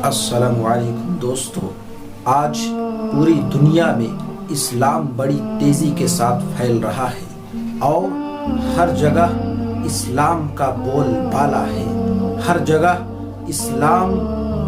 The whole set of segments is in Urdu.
السلام علیکم دوستو، آج پوری دنیا میں اسلام بڑی تیزی کے ساتھ پھیل رہا ہے اور ہر جگہ اسلام کا بول بالا ہے۔ ہر جگہ اسلام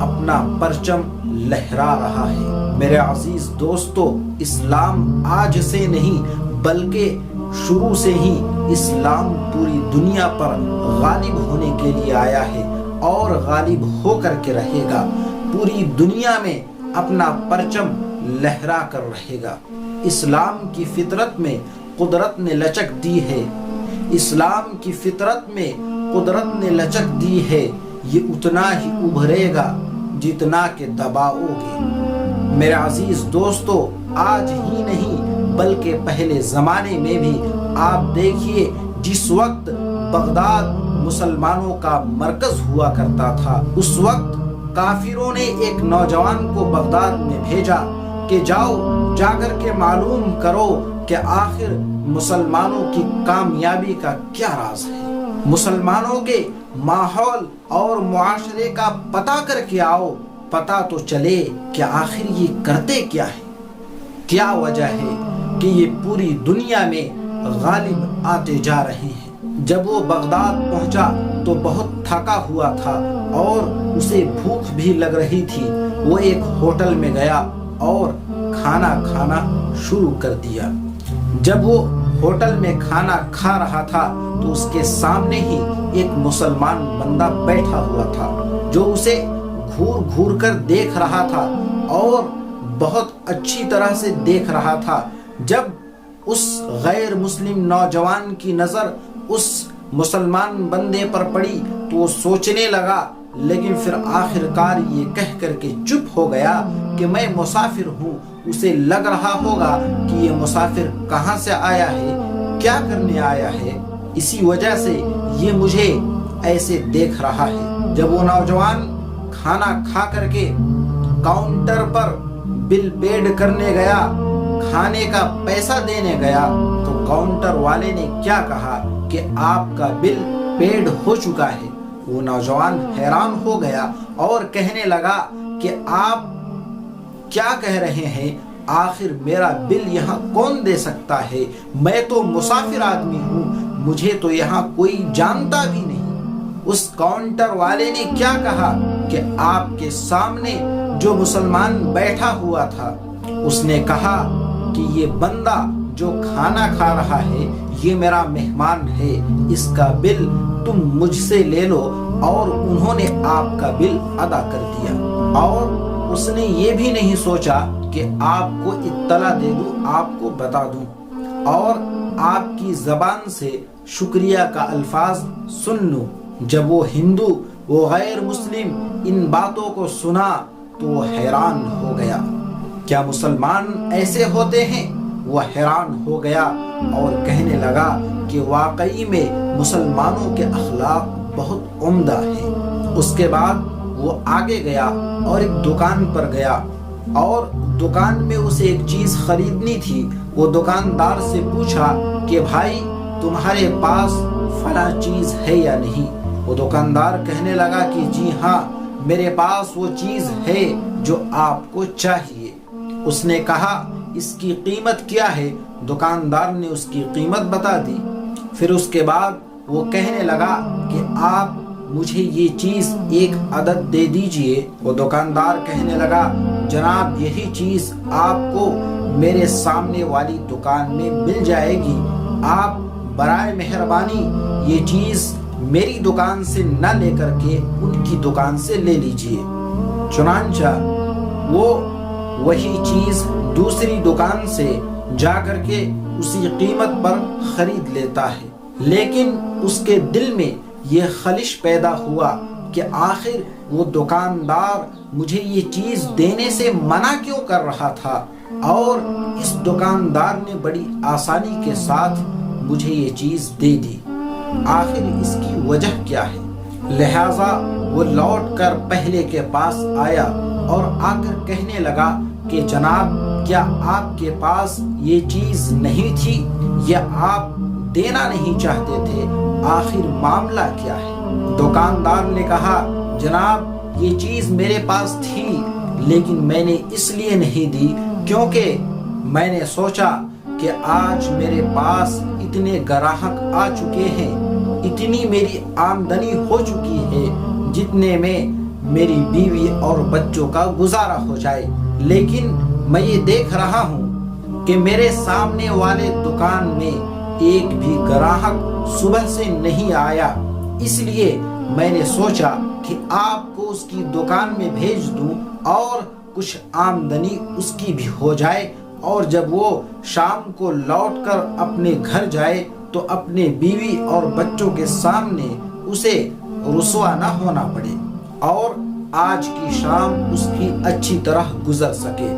اپنا پرچم لہرا رہا ہے۔ میرے عزیز دوستو، اسلام آج سے نہیں بلکہ شروع سے ہی اسلام پوری دنیا پر غالب ہونے کے لیے آیا ہے اور غالب ہو کر کے رہے گا۔ پوری دنیا میں اپنا پرچم لہرا کر رہے گا۔ اسلام کی فطرت میں قدرت نے لچک دی ہے۔ اسلام کی فطرت میں قدرت نے لچک دی ہے۔ یہ اتنا ہی ابھرے گا جتنا کہ دباؤ گے۔ میرے عزیز دوستو، آج ہی نہیں بلکہ پہلے زمانے میں بھی آپ دیکھیے، جس وقت بغداد مسلمانوں کا مرکز ہوا کرتا تھا، اس وقت کافروں نے ایک نوجوان کو بغداد میں بھیجا کہ جاؤ، جا کر کے معلوم کرو کہ آخر مسلمانوں کی کامیابی کا کیا راز ہے۔ مسلمانوں کے ماحول اور معاشرے کا پتہ کر کے آؤ، پتہ تو چلے کہ آخر یہ کرتے کیا ہے، کیا وجہ ہے کہ یہ پوری دنیا میں غالب آتے جا رہے ہیں۔ جب وہ بغداد پہنچا تو بہت تھکا ہوا تھا اور اسے بھوک بھی لگ رہی تھی۔ وہ ایک ہوٹل میں گیا اور کھانا کھانا شروع کر دیا۔ جب وہ ہوٹل میں کھانا کھا رہا تھا تو اس کے سامنے ہی ایک مسلمان بندہ بیٹھا ہوا تھا جو اسے گھور گھور کر دیکھ رہا تھا اور بہت اچھی طرح سے دیکھ رہا تھا۔ جب اس غیر مسلم نوجوان کی نظر اس مسلمان بندے پر پڑی تو وہ سوچنے لگا، لیکن پھر آخر کار یہ کہہ کر کے چپ ہو گیا کہ میں مسافر ہوں۔ اسے لگ رہا ہوگا کہ یہ مسافر کہاں سے آیا ہے، کیا کرنے آیا ہے، اسی وجہ سے یہ مجھے ایسے دیکھ رہا ہے۔ جب وہ نوجوان کھانا کھا کر کے کاؤنٹر پر بل پیڈ کرنے گیا، کھانے کا پیسہ دینے گیا، تو کاؤنٹر والے نے کیا کہا کہ آپ کا بل پیڈ ہو چکا ہے۔ وہ نوجوان حیران ہو گیا اور کہنے لگا کہ آپ کیا کہہ رہے ہیں، آخر میرا بل یہاں کون دے سکتا ہے، میں تو مسافر آدمی ہوں، مجھے تو یہاں کوئی جانتا بھی نہیں۔ اس کاؤنٹر والے نے کیا کہا کہ آپ کے سامنے جو مسلمان بیٹھا ہوا تھا، اس نے کہا کہ یہ بندہ جو کھانا کھا رہا ہے یہ میرا مہمان ہے، اس کا بل تم مجھ سے لے لو، اور انہوں نے آپ کا بل ادا کر دیا۔ اور اس نے یہ بھی نہیں سوچا کہ آپ کو اطلاع دے دوں، آپ کو بتا دوں اور آپ کی زبان سے شکریہ کا الفاظ سن لوں۔ جب وہ ہندو، وہ غیر مسلم ان باتوں کو سنا تو وہ حیران ہو گیا۔ کیا مسلمان ایسے ہوتے ہیں؟ وہ حیران ہو گیا اور کہنے لگا کہ واقعی میں مسلمانوں کے اخلاق بہت عمدہ ہیں۔ اس کے بعد وہ آگے گیا اور ایک دکان پر گیا اور دکان میں اسے ایک چیز خریدنی تھی۔ وہ دکاندار سے پوچھا کہ بھائی تمہارے پاس فلاں چیز ہے یا نہیں؟ وہ دکاندار کہنے لگا کہ جی ہاں، میرے پاس وہ چیز ہے جو آپ کو چاہیے۔ اس نے کہا اس کی قیمت کیا ہے؟ دکاندار نے اس کی قیمت بتا دی۔ پھر اس کے بعد وہ کہنے لگا کہ آپ مجھے یہ چیز ایک عدد دے دیجئے۔ وہ دکاندار کہنے لگا جناب یہی چیز آپ کو میرے سامنے والی دکان میں مل جائے گی، آپ برائے مہربانی یہ چیز میری دکان سے نہ لے کر کے ان کی دکان سے لے لیجئے۔ چنانچہ وہ وہی چیز دوسری دکان سے جا کر کے اسی قیمت پر خرید لیتا ہے، لیکن اس کے دل میں یہ خلش پیدا ہوا کہ آخر وہ دکاندار مجھے یہ چیز دینے سے منع کیوں کر رہا تھا، اور اس دکاندار نے بڑی آسانی کے ساتھ مجھے یہ چیز دے دی، آخر اس کی وجہ کیا ہے؟ لہٰذا وہ لوٹ کر پہلے کے پاس آیا اور آ کر کہنے لگا کہ جناب کیا آپ کے پاس یہ چیز نہیں تھی یا آپ دینا نہیں چاہتے تھے، آخر معاملہ کیا ہے؟ دکاندار نے کہا جناب یہ چیز میرے پاس تھی لیکن میں نے اس لیے نہیں دی کیونکہ میں نے سوچا کہ آج میرے پاس اتنے گراہک آ چکے ہیں، اتنی میری آمدنی ہو چکی ہے جتنے میں میری بیوی اور بچوں کا گزارا ہو جائے، لیکن میں یہ دیکھ رہا ہوں کہ میرے سامنے والے دکان میں ایک بھی گراہک صبح سے نہیں آیا، اس لیے میں نے سوچا کہ آپ کو اس کی دکان میں بھیج دوں اور کچھ آمدنی اس کی بھی ہو جائے، اور جب وہ شام کو لوٹ کر اپنے گھر جائے تو اپنے بیوی اور بچوں کے سامنے اسے رسوا نہ ہونا پڑے اور آج کی شام اس کی اچھی طرح گزر سکے۔